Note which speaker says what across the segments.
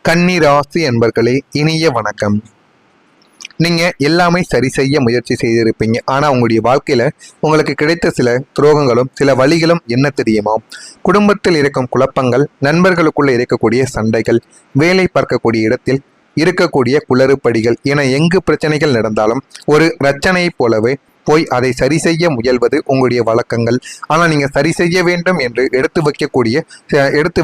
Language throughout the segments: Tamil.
Speaker 1: கன்னி ராசி என்பர்களே, இனிய வணக்கம். நீங்க எல்லாமே சரி செய்ய முயற்சி செய்திருப்பீங்க. ஆனா உங்களுடைய வாழ்க்கையில உங்களுக்கு கிடைத்த சில துரோகங்களும் சில வழிகளும் என்ன தெரியுமா? குடும்பத்தில் இருக்கும் குழப்பங்கள், நண்பர்களுக்குள்ள இருக்கக்கூடிய சண்டைகள், வேலை பார்க்கக்கூடிய இடத்தில் இருக்கக்கூடிய குளறுபடிகள் என எங்கு பிரச்சனைகள் நடந்தாலும் ஒரு ரச்சனையைப் போலவே போய் அதை சரி செய்ய முயல்வது உங்களுடைய வழக்கங்கள். ஆனால் நீங்கள் சரி செய்ய வேண்டும் என்று எடுத்து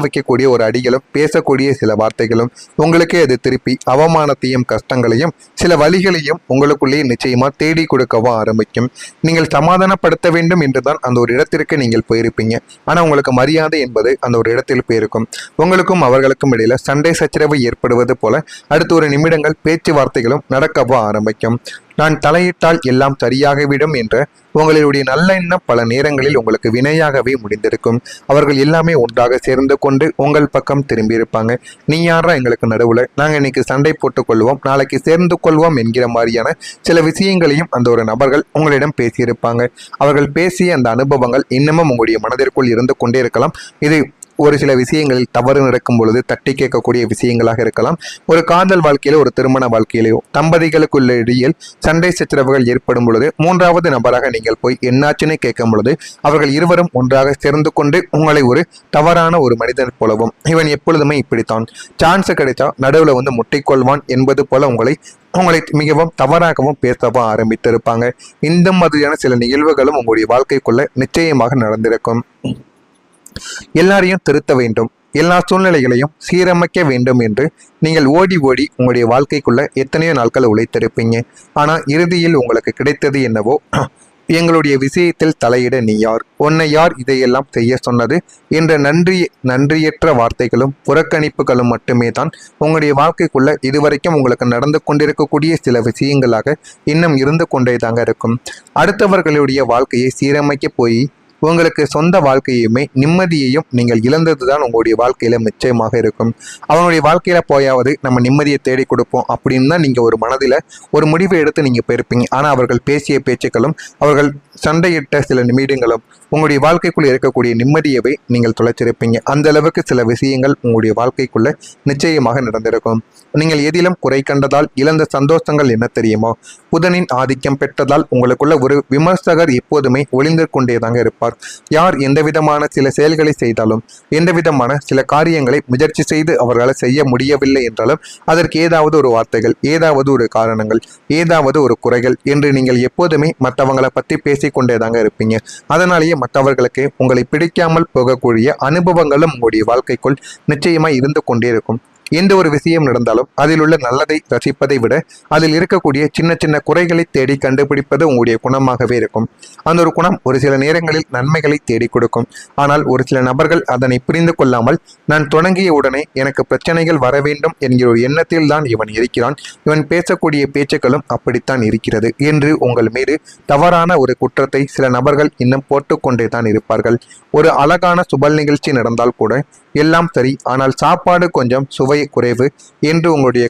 Speaker 1: வைக்கக்கூடிய ஒரு அடிகளும் பேசக்கூடிய சில வார்த்தைகளும் உங்களுக்கே அது திருப்பி அவமானத்தையும் கஷ்டங்களையும் சில வழிகளையும் உங்களுக்குள்ளேயே நிச்சயமா தேடி கொடுக்கவும் ஆரம்பிக்கும். நீங்கள் சமாதானப்படுத்த வேண்டும் என்றுதான் அந்த ஒரு இடத்திற்கு நீங்கள் போயிருப்பீங்க. ஆனால் உங்களுக்கு மரியாதை என்பது அந்த ஒரு இடத்தில் போயிருக்கும். உங்களுக்கும் அவர்களுக்கும் இடையில சண்டை சச்சரவு ஏற்படுவது போல அடுத்த ஒரு நிமிடங்கள் பேச்சுவார்த்தைகளும் நடக்கவும் ஆரம்பிக்கும். நான் தலையிட்டால் எல்லாம் சரியாகிவிடும் என்ற உங்களுடைய நல்ல எண்ணம் பல நேரங்களில் உங்களுக்கு வினையாகவே முடிந்திருக்கும். அவர்கள் எல்லாமே ஒன்றாக சேர்ந்து கொண்டு உங்கள் பக்கம் திரும்பியிருப்பாங்க. நீ யாரா எங்களுக்கு நடுவில், நாங்கள் இன்னைக்கு சண்டை போட்டுக் கொள்வோம், நாளைக்கு சேர்ந்து கொள்வோம் என்கிற மாதிரியான சில விஷயங்களையும் அந்த ஒரு நபர்கள் உங்களிடம் பேசியிருப்பாங்க. அவர்கள் பேசிய அந்த அனுபவங்கள் இன்னமும் உங்களுடைய மனதிற்குள் இருந்து கொண்டே இருக்கலாம். இது ஒரு சில விஷயங்களில் தவறு நடக்கும் பொழுது தட்டி கேட்கக்கூடிய விஷயங்களாக இருக்கலாம். ஒரு காதல் வாழ்க்கையிலோ ஒரு திருமண வாழ்க்கையிலேயோ தம்பதிகளுக்குள்ள இடையில் சண்டை சச்சரவுகள் ஏற்படும் பொழுது மூன்றாவது நபராக நீங்கள் போய் என்னாச்சுன்னு கேட்கும் பொழுது அவர்கள் இருவரும் ஒன்றாக சேர்ந்து கொண்டு உங்களை ஒரு தவறான ஒரு மனிதன் போலவும், இவன் எப்பொழுதுமே இப்படித்தான், சான்ஸ் கிடைச்சா நடுவில் முட்டிக்கொள்வான் என்பது போல உங்களை மிகவும் தவறாகவும் பேசவும் ஆரம்பித்திருப்பாங்க. இந்த மாதிரியான சில நிகழ்வுகளும் உங்களுடைய வாழ்க்கைக்குள்ள நிச்சயமாக நடந்திருக்கும். எல்லாரையும் திருத்த வேண்டும், எல்லா சூழ்நிலைகளையும் சீரமைக்க வேண்டும் என்று நீங்கள் ஓடி ஓடி உங்களுடைய வாழ்க்கைக்குள்ள எத்தனையோ நாட்கள் உழைத்திருப்பீங்க. ஆனா இறுதியில் உங்களுக்கு கிடைத்தது என்னவோ, எங்களுடைய விஷயத்தில் தலையிட நீ யார், உன்னை யார் இதையெல்லாம் செய்ய சொன்னது என்ற நன்றியற்ற வார்த்தைகளும் புறக்கணிப்புகளும் மட்டுமே தான் உங்களுடைய வாழ்க்கைக்குள்ள இதுவரைக்கும் உங்களுக்கு நடந்து கொண்டிருக்கக்கூடிய சில விஷயங்களாக இன்னும் இருந்து கொண்டே தாங்க இருக்கும். அடுத்தவர்களுடைய வாழ்க்கையை சீரமைக்க போய் உங்களுக்கு சொந்த வாழ்க்கையுமே நிம்மதியையும் நீங்கள் இழந்ததுதான் உங்களுடைய வாழ்க்கையில நிச்சயமாக இருக்கும். அவனுடைய வாழ்க்கையில போயாவது நம்ம நிம்மதியை தேடி கொடுப்போம் அப்படின்னு தான் நீங்க ஒரு மனதில் ஒரு முடிவை எடுத்து நீங்க போயிருப்பீங்க. ஆனா அவர்கள் பேசிய பேச்சுக்களும் அவர்கள் சண்டையிட்ட சில நிமிடங்களும் உங்களுடைய வாழ்க்கைக்குள்ள இருக்கக்கூடிய நிம்மதியவை நீங்கள் தொலைச்சிருப்பீங்க. அந்த அளவுக்கு சில விஷயங்கள் உங்களுடைய வாழ்க்கைக்குள்ள நிச்சயமாக நடந்திருக்கும். நீங்கள் எதிலும் குறை கண்டதால் இழந்த சந்தோஷங்கள் என்ன தெரியுமோ? புதனின் ஆதிக்கம் பெற்றதால் உங்களுக்குள்ள ஒரு விமர்சகர் எப்போதுமே ஒளிந்து கொண்டேதாங்க இருப்பார். யார் எந்த விதமான சில செயல்களை செய்தாலும், எந்த விதமான சில காரியங்களை முயற்சி செய்து அவர்களால் செய்ய முடியவில்லை என்றாலும் அதற்கு ஏதாவது ஒரு வார்த்தைகள், ஏதாவது ஒரு காரணங்கள், ஏதாவது ஒரு குறைகள் என்று நீங்கள் எப்போதுமே மற்றவங்களை பற்றி பேசிக்கொண்டேதாங்க இருப்பீங்க. அதனாலேயே மற்றவர்களுக்கு உங்களை பிடிக்காமல் போகக்கூடிய அனுபவங்களும் உங்களுடைய வாழ்க்கைக்குள் நிச்சயமாய் இருந்து கொண்டே இருக்கும். எந்த ஒரு விஷயம் நடந்தாலும் அதில் உள்ள நல்லதை ரசிப்பதை விட அதில் இருக்கக்கூடிய சின்ன சின்ன குறைகளை தேடி கண்டுபிடிப்பது உங்களுடைய குணமாகவே இருக்கும். அந்த ஒரு குணம் ஒரு சில நேரங்களில் நன்மைகளை தேடி கொடுக்கும். ஆனால் ஒரு சில நபர்கள் அதனை புரிந்து கொள்ளாமல், நான் தொடங்கிய உடனே எனக்கு பிரச்சனைகள் வர வேண்டும் என்கிற ஒரு எண்ணத்தில் தான் இவன் இருக்கிறான், இவன் பேசக்கூடிய பேச்சுக்களும் அப்படித்தான் இருக்கிறது என்று உங்கள் மீது தவறான ஒரு குற்றத்தை சில நபர்கள் இன்னும் போட்டுக்கொண்டே தான் இருப்பார்கள். ஒரு அழகான சுபல் நிகழ்ச்சி நடந்தால் கூட எல்லாம் சரி, ஆனால் சாப்பாடு கொஞ்சம் சுவை குறைவு என்று உங்களுடைய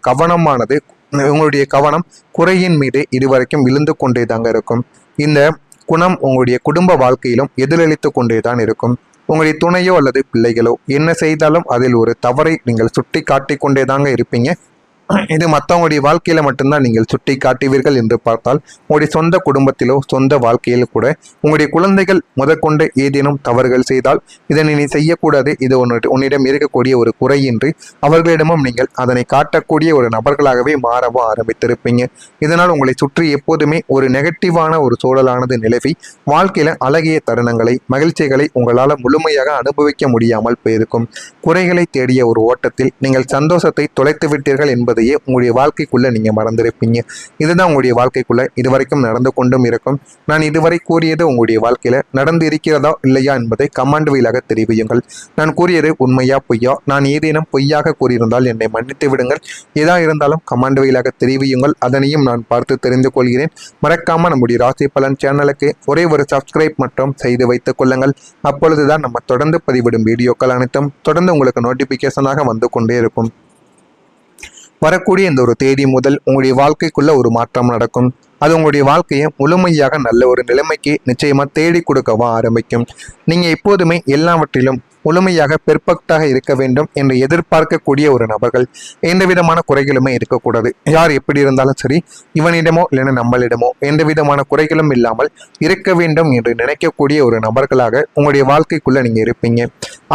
Speaker 1: கவனம் குறையின் மீது இதுவரைக்கும் விழுந்து கொண்டே தாங்க இருக்கும். இந்த குணம் உங்களுடைய குடும்ப வாழ்க்கையிலும் எதிரொலித்து கொண்டே தான் இருக்கும். உங்களுடைய துணையோ அல்லது பிள்ளைகளோ என்ன செய்தாலும் அதில் ஒரு தவறை நீங்கள் சுட்டி காட்டிக் கொண்டே தாங்க இருப்பீங்க. இது மற்றவங்களுடைய வாழ்க்கையில மட்டும்தான் நீங்கள் சுட்டி காட்டுவீர்கள் என்று பார்த்தால், உங்களுடைய சொந்த குடும்பத்திலோ சொந்த வாழ்க்கையில் கூட உங்களுடைய குழந்தைகள் முதற்கொண்டு ஏதேனும் தவறுகள் செய்தால் இதனை நீ செய்யக்கூடாது, இது உன்னிடம் இருக்கக்கூடிய ஒரு குறை என்று அவர்களிடமும் நீங்கள் அதனை காட்டக்கூடிய ஒரு நபர்களாகவே மாறவும் ஆரம்பித்திருப்பீங்க. இதனால் உங்களை சுற்றி எப்போதுமே ஒரு நெகட்டிவான ஒரு சூழலானது நிலவி வாழ்க்கையில அழகிய தருணங்களை, மகிழ்ச்சிகளை உங்களால் முழுமையாக அனுபவிக்க முடியாமல் போயிருக்கும். குறைகளை தேடிய ஒரு ஓட்டத்தில் நீங்கள் சந்தோஷத்தை தொலைத்து விட்டீர்கள் என்பது உங்களுடைய வாழ்க்கைக்குள்ள நீங்க மறந்திருப்பீங்க. இதுதான் உங்களுடைய வாழ்க்கைக்குள்ள இதுவரைக்கும் நடந்து கொண்டும் இருக்கும். நான் இதுவரை கூறியது உங்களுடைய வாழ்க்கையில நடந்து இருக்கிறதா இல்லையா என்பதை கமெண்ட் வாயிலாக தெரிவியுங்கள். நான் கூறியது உண்மையா பொய்யா, நான் ஏதேனும் பொய்யாக கூறியிருந்தால் என்னை மன்னித்து விடுங்கள். ஏதா இருந்தாலும் கமெண்ட் வாயிலாக தெரிவியுங்கள், அதனையும் நான் பார்த்து தெரிந்து கொள்கிறேன். மறக்காம நம்முடைய ராசி பலன் சேனலுக்கு ஒரே ஒரு சப்ஸ்கிரைப் மட்டும் செய்து வைத்துக் கொள்ளுங்கள். அப்பொழுதுதான் நம்ம தொடர்ந்து பதிவிடும் வீடியோக்கள் அனைத்தும் தொடர்ந்து உங்களுக்கு நோட்டிபிகேஷனாக வந்து கொண்டே இருக்கும். வரக்கூடிய இந்த ஒரு தேதி முதல் உங்களுடைய வாழ்க்கைக்குள்ள ஒரு மாற்றம் நடக்கும். அது உங்களுடைய வாழ்க்கையை முழுமையாக நல்ல ஒரு நிலைமைக்கு நிச்சயமா தேடி கொடுக்கவும் ஆரம்பிக்கும். நீங்க எப்போதுமே எல்லாவற்றிலும் முழுமையாக பெர்ஃபெக்டாக இருக்க வேண்டும் என்று எதிர்பார்க்கக்கூடிய ஒரு நபர்கள். எந்த விதமான குறைகளுமே இருக்கக்கூடாது. யார் எப்படி இருந்தாலும் சரி, இவனிடமோ இல்லைன்னா நம்மளிடமோ எந்த விதமான குறைகளும் இல்லாமல் இருக்க வேண்டும் என்று நினைக்கக்கூடிய ஒரு நபர்களாக உங்களுடைய வாழ்க்கைக்குள்ள நீங்க இருப்பீங்க.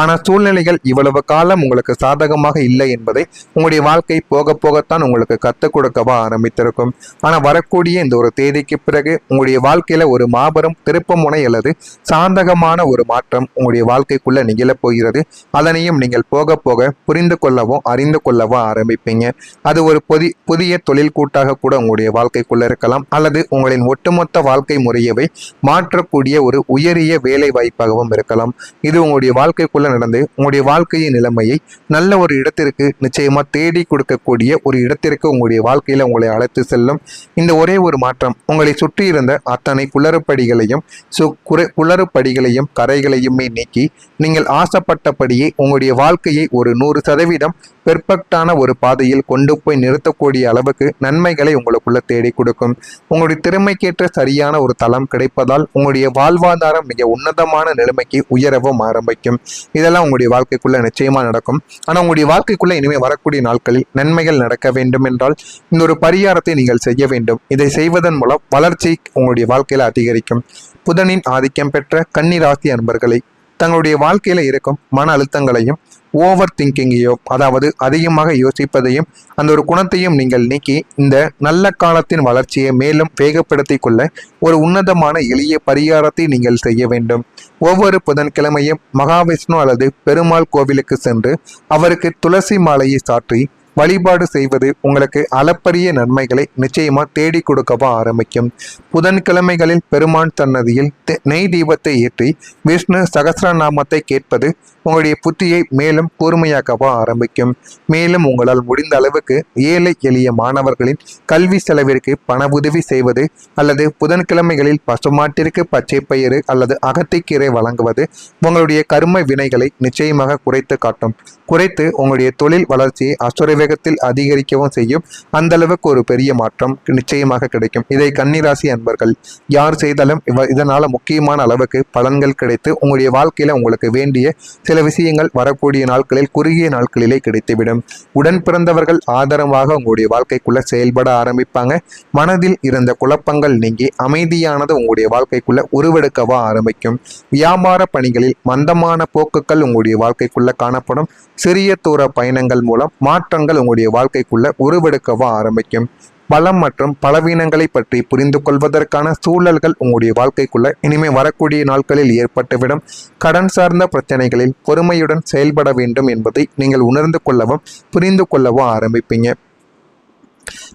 Speaker 1: ஆனா சூழ்நிலைகள் இவ்வளவு காலம் உங்களுக்கு சாதகமாக இல்லை என்பதை உங்களுடைய வாழ்க்கை போக போகத்தான் உங்களுக்கு கற்றுக் கொடுக்கவா ஆரம்பித்திருக்கும். ஆனா வரக்கூடிய இந்த ஒரு தேதிக்கு பிறகு உங்களுடைய வாழ்க்கையில ஒரு மாபெரும் திருப்பமுனை அல்லது சாதகமான ஒரு மாற்றம் உங்களுடைய வாழ்க்கைக்குள்ள நிகழப் போகிறது. அதனையும் நீங்கள் போக போக புரிந்து கொள்ளவோ அறிந்து கொள்ளவோ ஆரம்பிப்பீங்க. அது ஒரு புதிய தொழில் கூட்டாக கூட உங்களுடைய வாழ்க்கைக்குள்ள இருக்கலாம், அல்லது உங்களின் ஒட்டுமொத்த வாழ்க்கை முறையவை மாற்றக்கூடிய ஒரு உயரிய வேலை வாய்ப்பாகவும் இருக்கலாம். இது உங்களுடைய வாழ்க்கைக்குள்ள நடந்து உங்களுடைய வாழ்க்கையின் நிலைமையை நல்ல ஒரு இடத்திற்கு நிச்சயமா தேடி கொடுக்கக்கூடிய ஒரு இடத்திற்கு உங்களுடைய வாழ்க்கையில உங்களை அழைத்து செல்லும். இந்த ஒரே ஒரு மாற்றம் உங்களை சுற்றி இருந்த அத்தனை குளறுபடிகளையும் குளறுபடிகளையும் கரைகளையுமே நீக்கி நீங்கள் ஆசைப்பட்டபடியே உங்களுடைய வாழ்க்கையை ஒரு 100% பெர்ஃபெக்டான ஒரு பாதையில் கொண்டு போய் நிறுத்தக்கூடிய அளவுக்கு நன்மைகளை உங்களுக்குள்ள தேடி கொடுக்கும். உங்களுடைய திறமைக்கேற்ற சரியான ஒரு தளம் கிடைப்பதால் உங்களுடைய வாழ்வாதாரம் மிக உன்னதமான நிலைமைக்கு உயரவும் ஆரம்பிக்கும். இதெல்லாம் உங்களுடைய வாழ்க்கைக்குள்ள நிச்சயமா நடக்கும். ஆனால் உங்களுடைய வாழ்க்கைக்குள்ள இனிமேல் வரக்கூடிய நாட்களில் நன்மைகள் நடக்க வேண்டும் என்றால் இந்த ஒரு பரிகாரத்தை நீங்கள் செய்ய வேண்டும். இதை செய்வதன் மூலம் வளர்ச்சி உங்களுடைய வாழ்க்கையில அதிகரிக்கும். புதனின் ஆதிக்கம் பெற்ற கன்னி ராசி அன்பர்களை தங்களுடைய வாழ்க்கையில இருக்கும் மன அழுத்தங்களையும் ஓவர் திங்கிங்கையோ, அதாவது அதிகமாக யோசிப்பதையும் அந்த ஒரு குணத்தையும் நீங்கள் நீக்கி இந்த நல்ல காலத்தின் வளர்ச்சியை மேலும் வேகப்படுத்தி கொள்ள ஒரு உன்னதமான எளிய பரிகாரத்தை நீங்கள் செய்ய வேண்டும். ஒவ்வொரு புதன்கிழமையும் மகாவிஷ்ணு அல்லது பெருமாள் கோவிலுக்கு சென்று அவருக்கு துளசி மாலையை சாற்றி வழிபாடு செய்வது உங்களுக்கு அளப்பரிய நன்மைகளை நிச்சயமா தேடி கொடுக்கவா ஆரம்பிக்கும். புதன்கிழமைகளில் பெருமான் சன்னதியில் நெய் தீபத்தை ஏற்றி விஷ்ணு சகஸ்ரநாமத்தை கேட்பது உங்களுடைய புத்தியை மேலும் கூர்மையாக்கவா ஆரம்பிக்கும். மேலும் உங்களால் முடிந்த அளவுக்கு ஏழை எளிய மாணவர்களின் கல்வி செலவிற்கு பண உதவி செய்வது அல்லது புதன்கிழமைகளில் பசுமாட்டிற்கு பச்சை பயிறு அல்லது அகத்திக்கீரை வழங்குவது உங்களுடைய கர்ம வினைகளை நிச்சயமாக குறைத்து காட்டும். குறைத்து உங்களுடைய தொழில் வளர்ச்சியை அசுர வேகத்தில் அதிகரிக்கவும் செய்யும். அந்த அளவுக்கு ஒரு பெரிய மாற்றம் நிச்சயமாக கிடைக்கும். இதை கன்னிராசி அன்பர்கள் யார் செய்தாலும் இதனால முக்கியமான அளவுக்கு பலன்கள் கிடைத்து உங்களுடைய வாழ்க்கையில உங்களுக்கு வேண்டிய சில விஷயங்கள் வரக்கூடிய நாட்களில் குறுகிய நாட்களிலே கிடைத்துவிடும். உடன் பிறந்தவர்கள் ஆதரவாக உங்களுடைய வாழ்க்கைக்குள்ள செயல்பட ஆரம்பிப்பாங்க. மனதில் இருந்த குழப்பங்கள் நீங்கி அமைதியானது உங்களுடைய வாழ்க்கைக்குள்ள உருவெடுக்கவா ஆரம்பிக்கும். வியாபார பணிகளில் மந்தமான போக்குகள் உங்களுடைய வாழ்க்கைக்குள்ள காணப்படும். சிறிய தூர பயணங்கள் மூலம் மாற்றங்கள் உங்களுடைய வாழ்க்கைக்குள்ள உருவெடுக்கவா ஆரம்பிக்கும். பலம் மற்றும் பலவீனங்களை பற்றி புரிந்து கொள்வதற்கான சூழல்கள் உங்களுடைய வாழ்க்கைக்குள்ள இனிமே வரக்கூடிய நாட்களில் ஏற்பட்டுவிடும். கடன் சார்ந்த பிரச்சனைகளில் பொறுமையுடன் செயல்பட வேண்டும் என்பதை நீங்கள் உணர்ந்து கொள்ளவும் புரிந்து கொள்ளவும் ஆரம்பிப்பீங்க.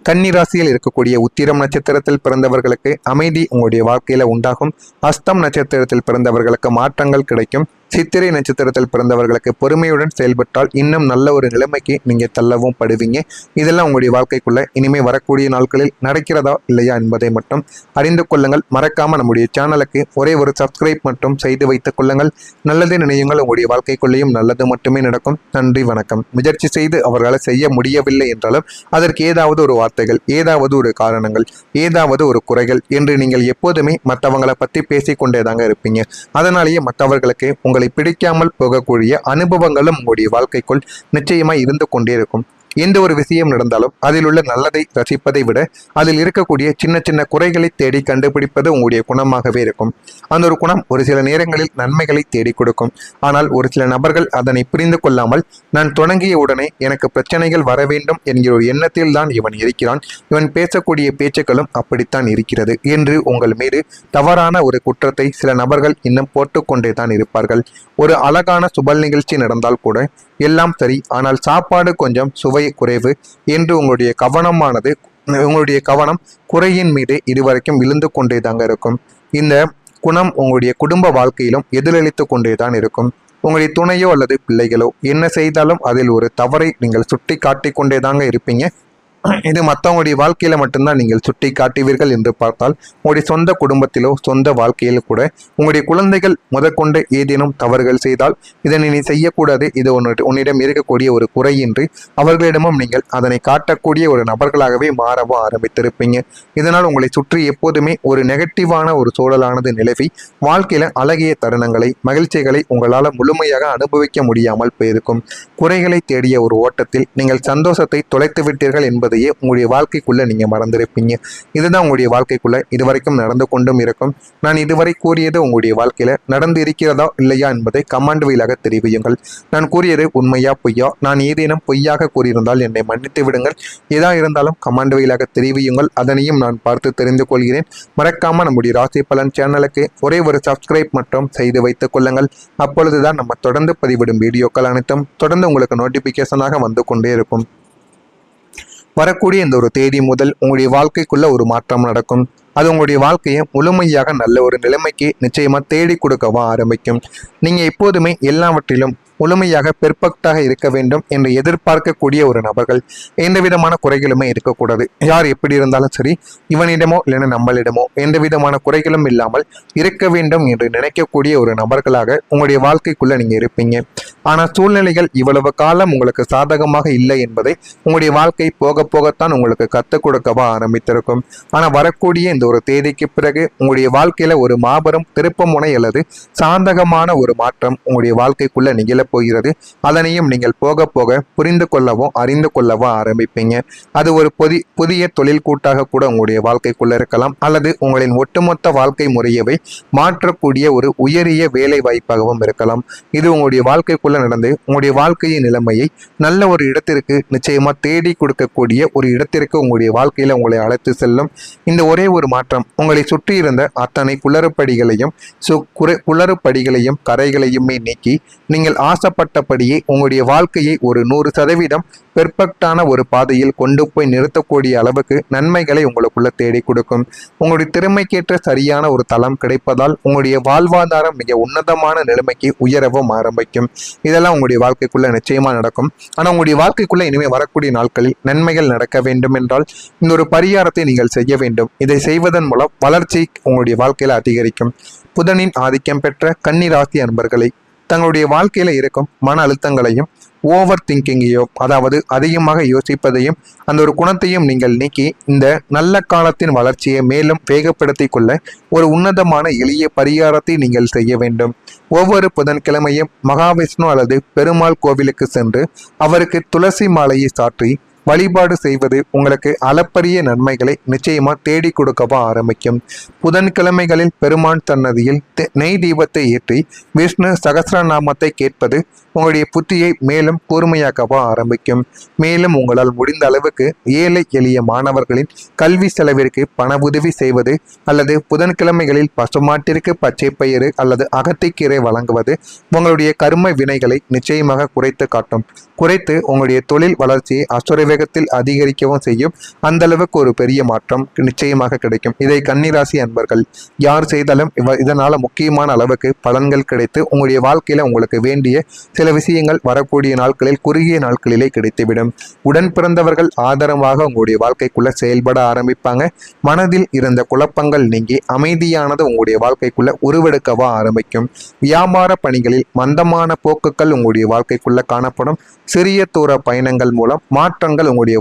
Speaker 1: கன்னிராசியில் இருக்கக்கூடிய உத்திரம் நட்சத்திரத்தில் பிறந்தவர்களுக்கு அமைதி உங்களுடைய வாழ்க்கையில உண்டாகும். அஸ்தம் நட்சத்திரத்தில் பிறந்தவர்களுக்கு மாற்றங்கள் கிடைக்கும். சித்திரை நட்சத்திரத்தில் பிறந்தவர்களுக்கு பொறுமையுடன் செயல்பட்டால் இன்னும் நல்ல ஒரு நிலைமைக்கு நீங்க தள்ளவும் படுவீங்க. இதெல்லாம் உங்களுடைய வாழ்க்கைக்குள்ள இனிமே வரக்கூடிய நாட்களில் நடக்கிறதா இல்லையா என்பதை மட்டும் அறிந்து கொள்ளுங்கள். மறக்காம நம்முடைய சேனலுக்கு ஒரே ஒரு சப்ஸ்கிரைப் மட்டும் செய்து வைத்துக் கொள்ளுங்கள். நல்லதே நினையுங்கள். உங்களுடைய வாழ்க்கைக்குள்ளேயும் நல்லது மட்டுமே நடக்கும். நன்றி, வணக்கம். முயற்சி செய்து அவர்களை செய்ய முடியவில்லை என்றாலும் அதற்கு ஏதாவது ஒரு வார்த்தைகள், ஏதாவது ஒரு காரணங்கள், ஏதாவது ஒரு குறைகள் என்று நீங்கள் எப்போதுமே மற்றவங்களை பற்றி பேசிக்கொண்டே தாங்க இருப்பீங்க. அதனாலேயே மற்றவர்களுக்கு உங்களை பிடிக்காமல் போகக்கூடிய அனுபவங்களும் உங்களுடைய வாழ்க்கைக்குள் நிச்சயமா இருந்து கொண்டே இருக்கும். எந்த ஒரு விஷயம் நடந்தாலும் அதில் உள்ள நல்லதை ரசிப்பதை விட அதில் இருக்கக்கூடிய சின்ன சின்ன குறைகளை தேடி கண்டுபிடிப்பது உங்களுடைய குணமாகவே இருக்கும். அந்த ஒரு குணம் ஒரு சில நேரங்களில் நன்மைகளை தேடி கொடுக்கும். ஆனால் ஒரு சில நபர்கள் அதனை புரிந்து கொள்ளாமல் நான் தொடங்கிய உடனே எனக்கு பிரச்சனைகள் வர வேண்டும் என்கிற ஒரு எண்ணத்தில் தான் இவன் இருக்கிறான், இவன் பேசக்கூடிய பேச்சுக்களும் அப்படித்தான் இருக்கிறது என்று உங்கள் மீது தவறான ஒரு குற்றத்தை சில நபர்கள் இன்னும் போட்டுக்கொண்டே தான் இருப்பார்கள். ஒரு அழகான சுபல் நிகழ்ச்சி நடந்தால் கூட எல்லாம் சரி, ஆனால் சாப்பாடு கொஞ்சம் சுவை குறைவு என்று உங்களுடைய கவனம் குறையின் மீது இதுவரைக்கும் விழுந்து கொண்டே தாங்க இருக்கும். இந்த குணம் உங்களுடைய குடும்ப வாழ்க்கையிலும் எதிரொலித்து கொண்டே தான் இருக்கும். உங்களுடைய துணையோ அல்லது பிள்ளைகளோ என்ன செய்தாலும் அதில் ஒரு தவறை நீங்கள் சுட்டி காட்டிக் கொண்டே தாங்க இருப்பீங்க. இது மற்றவங்களுடைய வாழ்க்கையில மட்டும்தான் நீங்கள் சுட்டி காட்டுவீர்கள் என்று பார்த்தால் உங்களுடைய சொந்த குடும்பத்திலோ சொந்த வாழ்க்கையில் கூட உங்களுடைய குழந்தைகள் முதற்கொண்டு ஏதேனும் தவறுகள் செய்தால் இதனை நீ செய்யக்கூடாது, இது உன்னிடம் இருக்கக்கூடிய ஒரு குறை என்று அவர்களிடமும் நீங்கள் அதனை காட்டக்கூடிய ஒரு நபர்களாகவே மாறவும் ஆரம்பித்திருப்பீங்க. இதனால் உங்களை சுற்றி எப்போதுமே ஒரு நெகட்டிவான ஒரு சூழலானது நிலவி வாழ்க்கையில அழகிய தருணங்களை மகிழ்ச்சிகளை உங்களால் முழுமையாக அனுபவிக்க முடியாமல் போயிருக்கும். குறைகளை தேடிய ஒரு ஓட்டத்தில் நீங்கள் சந்தோஷத்தை தொலைத்து விட்டீர்கள் என்பதையே உங்களுடைய வாழ்க்கைக்குள்ள நீங்க மறந்திருப்பீங்க. இதுதான் உங்களுடைய வாழ்க்கைக்குள்ள இதுவரைக்கும் நடந்து கொண்டும் இருக்கும். நான் இதுவரை கூறியது உங்களுடைய வாழ்க்கையில நடந்து இருக்கிறதா இல்லையா என்பதை கமெண்ட் வாயிலாக தெரிவியுங்கள். நான் கூறியது உண்மையா பொய்யா, நான் ஏதேனும் பொய்யாக கூறியிருந்தால் என்னை மன்னித்து விடுங்கள். ஏதா இருந்தாலும் கமெண்ட் வாயிலாக தெரிவியுங்கள், அதனையும் நான் பார்த்து தெரிந்து கொள்கிறேன். மறக்காம நம்முடைய ராசி பலன் சேனலுக்கு ஒரே ஒரு சப்ஸ்கிரைப் மட்டும் செய்து வைத்துக் கொள்ளுங்கள். அப்பொழுதுதான் நம்ம தொடர்ந்து பதிவிடும் வீடியோக்கள் அனைத்தும் தொடர்ந்து உங்களுக்கு நோட்டிபிகேஷனாக வந்து கொண்டே இருக்கும். வரக்கூடிய இந்த ஒரு தேதி முதல் உங்களுடைய வாழ்க்கைக்குள்ள ஒரு மாற்றம் நடக்கும். அது உங்களுடைய வாழ்க்கையை முழுமையாக நல்ல ஒரு நிலைமைக்கு நிச்சயமா தேடி கொடுக்கவா ஆரம்பிக்கும். நீங்க எப்போதுமே எல்லாவற்றிலும் முழுமையாக பெர்ஃபெக்டாக இருக்க வேண்டும் என்று எதிர்பார்க்கக்கூடிய ஒரு நபர்கள், எந்த விதமான குறைகளுமே இருக்கக்கூடாது. யார் எப்படி இருந்தாலும் சரி, இவனிடமோ இல்லைன்னா நம்மளிடமோ எந்த விதமான குறைகளும் இல்லாமல் இருக்க வேண்டும் என்று நினைக்கக்கூடிய ஒரு நபர்களாக உங்களுடைய வாழ்க்கைக்குள்ள நீங்க இருப்பீங்க. ஆனால் சூழ்நிலைகள் இவ்வளவு காலம் உங்களுக்கு சாதகமாக இல்லை என்பதை உங்களுடைய வாழ்க்கை போக போகத்தான் உங்களுக்கு கற்றுக் கொடுக்கவா ஆரம்பித்திருக்கும். ஆனால் வரக்கூடிய இந்த ஒரு தேதிக்கு பிறகு உங்களுடைய வாழ்க்கையில ஒரு மாபெரும் திருப்ப முனை அல்லது சாதகமான ஒரு மாற்றம் உங்களுடைய வாழ்க்கைக்குள்ள நிகழ போகிறது. அதனையும் நீங்கள் போக போக புரிந்து கொள்ளவும் அறிந்து கொள்ளவும் ஆரம்பிப்பீங்க. அது ஒரு புதிய தொழில் கூட்டாக கூட உங்களுடைய வாழ்க்கைக்குள்ள இருக்கலாம், அல்லது உங்களின் ஒட்டுமொத்த வாழ்க்கை முறையவை மாற்றக்கூடிய ஒரு உயரிய வேலை வாய்ப்பாகவும் இருக்கலாம். இது உங்களுடைய வாழ்க்கைக்குள்ள நடந்து உங்களுடைய வாழ்க்கையின் நிலைமையை நல்ல ஒரு இடத்திற்கு நிச்சயமா தேடி கொடுக்கக்கூடிய ஒரு இடத்திற்கு உங்களுடைய வாழ்க்கையில உங்களை அழைத்து செல்லும். இந்த ஒரே ஒரு மாற்றம் உங்களை சுற்றி இருந்த அத்தனை குளறுபடிகளையும் கரைகளையுமே நீக்கி நீங்கள் ஆசைப்பட்டபடியே உங்களுடைய வாழ்க்கையை ஒரு 100% பெர்ஃபெக்டான ஒரு பாதையில் கொண்டு போய் நிறுத்தக்கூடிய அளவுக்கு நன்மைகளை உங்களுக்குள்ள தேடி கொடுக்கும். உங்களுடைய திறமைக்கேற்ற சரியான ஒரு தளம் கிடைப்பதால் உங்களுடைய வாழ்வாதாரம் மிக உன்னதமான நிலைமைக்கு உயரவும் ஆரம்பிக்கும். இதெல்லாம் உங்களுடைய வாழ்க்கைக்குள்ள நிச்சயமா நடக்கும். ஆனால் உங்களுடைய வாழ்க்கைக்குள்ள இனிமேல் வரக்கூடிய நாட்களில் நன்மைகள் நடக்க வேண்டும் என்றால் இந்த ஒரு பரிகாரத்தை நீங்கள் செய்ய வேண்டும். இதை செய்வதன் மூலம் வளர்ச்சி உங்களுடைய வாழ்க்கையில அதிகரிக்கும். புதனின் ஆதிக்கம் பெற்ற கன்னி ராசி அன்பர்களை தங்களுடைய வாழ்க்கையில இருக்கும் மன அழுத்தங்களையும் ஓவர் திங்கிங்கையோ, அதாவது அதிகமாக யோசிப்பதையும் அந்த ஒரு குணத்தையும் நீங்கள் நீக்கி இந்த நல்ல காலத்தின் வளர்ச்சியை மேலும் வேகப்படுத்திக் கொள்ள ஒரு உன்னதமான எளிய பரிகாரத்தை நீங்கள் செய்ய வேண்டும். ஒவ்வொரு புதன்கிழமையும் மகாவிஷ்ணு அல்லது பெருமாள் கோவிலுக்கு சென்று அவருக்கு துளசி மாலையை சாற்றி வழிபாடு செய்வது உங்களுக்கு அளப்பரிய நன்மைகளை நிச்சயமா தேடி கொடுக்கவா ஆரம்பிக்கும். புதன்கிழமைகளில் பெருமான் சன்னதியில் நெய் தீபத்தை ஏற்றி விஷ்ணு சகஸ்ரநாமத்தை கேட்பது உங்களுடைய புத்தியை மேலும் கூர்மையாக்கவா ஆரம்பிக்கும். மேலும் உங்களால் முடிந்த அளவுக்கு ஏழை எளிய மாணவர்களின் கல்வி செலவிற்கு பண உதவி செய்வது அல்லது புதன்கிழமைகளில் பசுமாட்டிற்கு பச்சை பயிறு அல்லது அகத்திக்கீரை வழங்குவது உங்களுடைய கர்ம வினைகளை நிச்சயமாக குறைத்து காட்டும். குறைத்து உங்களுடைய தொழில் வளர்ச்சியை அசுரவேகத்தில் அதிகரிக்கவும் செய்யும். அந்த அளவுக்கு ஒரு பெரிய மாற்றம் நிச்சயமாக கிடைக்கும். இதை கன்னிராசி அன்பர்கள் யார் செய்தாலும் இதனால முக்கியமான அளவுக்கு பலன்கள் கிடைத்து உங்களுடைய வாழ்க்கையில உங்களுக்கு வேண்டிய சில விஷயங்கள் வரக்கூடிய நாட்களில் குறுகிய நாட்களிலே கிடைத்துவிடும். உடன் பிறந்தவர்கள் ஆதரவாக உங்களுடைய வாழ்க்கைக்குள்ள செயல்பட ஆரம்பிப்பாங்க. மனதில் இருந்த குழப்பங்கள் நீங்கி அமைதியானது உங்களுடைய வாழ்க்கைக்குள்ள உருவெடுக்கவா ஆரம்பிக்கும். வியாபார பணிகளில் மந்தமான போக்குகள் உங்களுடைய வாழ்க்கைக்குள்ள காணப்படும். சிறிய தூர பயணங்கள் மூலம் மாற்றங்கள் உங்களுடைய